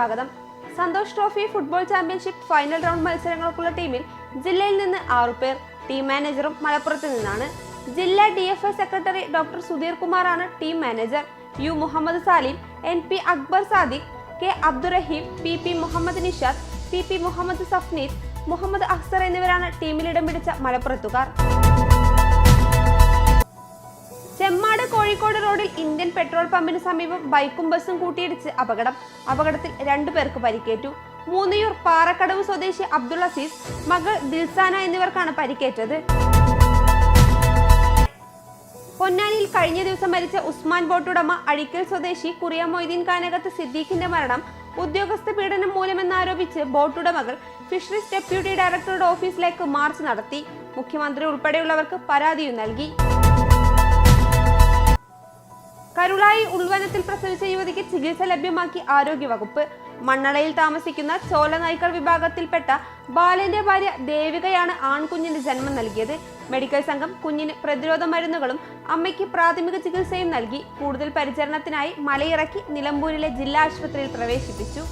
സ്വാഗതം. Santosh trophy football championship final round മത്സരങ്ങൾക്കുള്ള ടീമിൽ ജില്ലയിൽ നിന്ന് 6 പേർ. ടീം മാനേജറും മലപ്പുറത്ത് നിന്നാണ്. ജില്ലാ DFA സെക്രട്ടറി ഡോക്ടർ സുധീർ കുമാറാണ് team manager. U Muhammad Salim, NP Akbar Sadiq, K Abdurahim, PP Muhammad Nishad, PP Muhammad Safneed, Muhammad Aksar എന്നിവരാണ് ടീമിൽ ഇടം പിടിച്ച മലപ്പുറത്തുകാർ. ചെമ്മാട് കോഴിക്കോട് റോഡിൽ ഇന്ത്യൻ പെട്രോൾ പമ്പിന് സമീപം ബൈക്കും ബസും കൂട്ടിയിടിച്ച് അപകടത്തിൽ 2 പേർക്ക് പരിക്കേറ്റു. മൂന്നിയൂർ പാറക്കടവ് സ്വദേശി അബ്ദുൾ അസീസ്, മകൾ ദിൽസാന എന്നിവർക്കാണ് പരിക്കേറ്റത്. പൊന്നാനിയിൽ കഴിഞ്ഞ ദിവസം മരിച്ച ഉസ്മാൻ ബോട്ടുടമ അഴിക്കൽ സ്വദേശി കുറിയ മൊയ്തീൻ കാനകത്ത് സിദ്ദീഖിന്റെ മരണം ഉദ്യോഗസ്ഥ പീഡനം മൂലമെന്നാരോപിച്ച് ബോട്ടുടമകൾ ഫിഷറീസ് ഡെപ്യൂട്ടി ഡയറക്ടറുടെ ഓഫീസിലേക്ക് മാർച്ച് നടത്തി. മുഖ്യമന്ത്രി ഉൾപ്പെടെയുള്ളവർക്ക് പരാതിയും നൽകി. കരുളായി ഉൾവനത്തിൽ പ്രസവിച്ച യുവതിക്ക് ചികിത്സ ലഭ്യമാക്കി ആരോഗ്യവകുപ്പ്. മണ്ണളയിൽ താമസിക്കുന്ന ചോല നായ്ക്കൾ വിഭാഗത്തിൽപ്പെട്ട ബാലന്റെ ഭാര്യ ദേവികയാണ് ആൺകുഞ്ഞിന് ജന്മം നൽകിയത്. മെഡിക്കൽ സംഘം കുഞ്ഞിന് പ്രതിരോധ മരുന്നുകളും അമ്മയ്ക്ക് പ്രാഥമിക ചികിത്സയും നൽകി. കൂടുതൽ പരിചരണത്തിനായി മലയിറക്കി നിലമ്പൂരിലെ ജില്ലാ ആശുപത്രിയിൽ പ്രവേശിപ്പിച്ചു.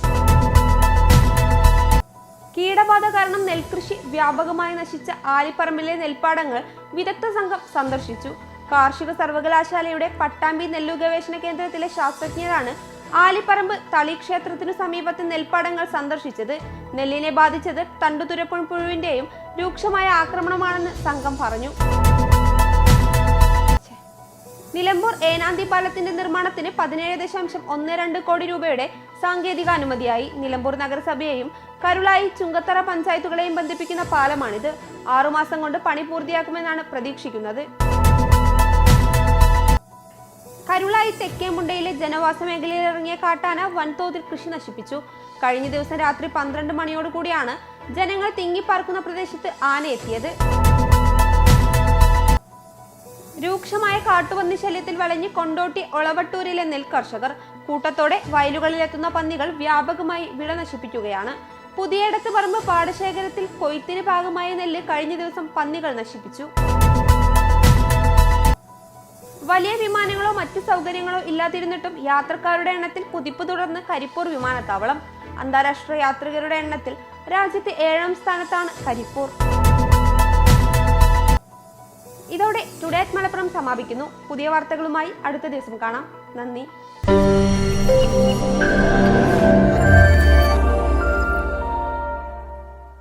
കീടബാധ കാരണം നെൽകൃഷി വ്യാപകമായി നശിച്ച ആലിപ്പറമ്പിലെ നെൽപ്പാടങ്ങൾ വിദഗ്ധ സംഘം സന്ദർശിച്ചു. കാർഷിക സർവകലാശാലയുടെ പട്ടാമ്പി നെല്ലു ഗവേഷണ കേന്ദ്രത്തിലെ ശാസ്ത്രജ്ഞരാണ് ആലിപ്പറമ്പ് തളി ക്ഷേത്രത്തിനു സമീപത്തെ നെൽപ്പാടങ്ങൾ സന്ദർശിച്ചത്. നെല്ലിനെ ബാധിച്ചത് തണ്ടുതുരപ്പൻ പുഴുവിന്റെയും രൂക്ഷമായ ആക്രമണമാണെന്ന് സംഘം പറഞ്ഞു. നിലമ്പൂർ ഏനാന്തി പാലത്തിന്റെ നിർമ്മാണത്തിന് 17.12 കോടി രൂപയുടെ സാങ്കേതിക അനുമതിയായി. നിലമ്പൂർ നഗരസഭയെയും കരുളായി ചുങ്കത്തറ പഞ്ചായത്തുകളെയും ബന്ധിപ്പിക്കുന്ന പാലമാണിത്. 6 മാസം കൊണ്ട് പണി പൂർത്തിയാക്കുമെന്നാണ് പ്രതീക്ഷിക്കുന്നത്. കരുളായി തെക്കേമുണ്ടയിലെ ജനവാസ മേഖലയിൽ ഇറങ്ങിയ കാട്ടാന വൻതോതിൽ കൃഷി നശിപ്പിച്ചു. കഴിഞ്ഞ ദിവസം രാത്രി 12 മണിയോടുകൂടിയാണ് ജനങ്ങൾ തിങ്ങിപ്പാർക്കുന്ന പ്രദേശത്ത് ആന എത്തിയത്. രൂക്ഷമായ കാട്ടുപന്നി ശല്യത്തിൽ വലഞ്ഞ് കൊണ്ടോട്ടി ഒളവട്ടൂരിലെ നെൽകർഷകർ. കൂട്ടത്തോടെ വയലുകളിലെത്തുന്ന പന്നികൾ വ്യാപകമായി വിള നശിപ്പിക്കുകയാണ്. പുതിയടത്ത് പറമ്പ് പാടശേഖരത്തിൽ കൊയ്ത്തിന് ഭാഗമായ നെല്ല് കഴിഞ്ഞ ദിവസം പന്നികൾ നശിപ്പിച്ചു. വലിയ വിമാനങ്ങളോ മറ്റു സൗകര്യങ്ങളോ ഇല്ലാതിരുന്നിട്ടും യാത്രക്കാരുടെ എണ്ണത്തിൽ കുതിപ്പ് തുടർന്ന് കരിപ്പൂർ വിമാനത്താവളം. അന്താരാഷ്ട്ര യാത്രികരുടെ എണ്ണത്തിൽ രാജ്യത്തെ 7ാം സ്ഥാനത്താണ് കരിപ്പൂർ. ഇതോടെ ടുഡേ അറ്റ് മലപ്പുറം സമാപിക്കുന്നു. പുതിയ വാർത്തകളുമായി അടുത്ത ദിവസം കാണാം. നന്ദി.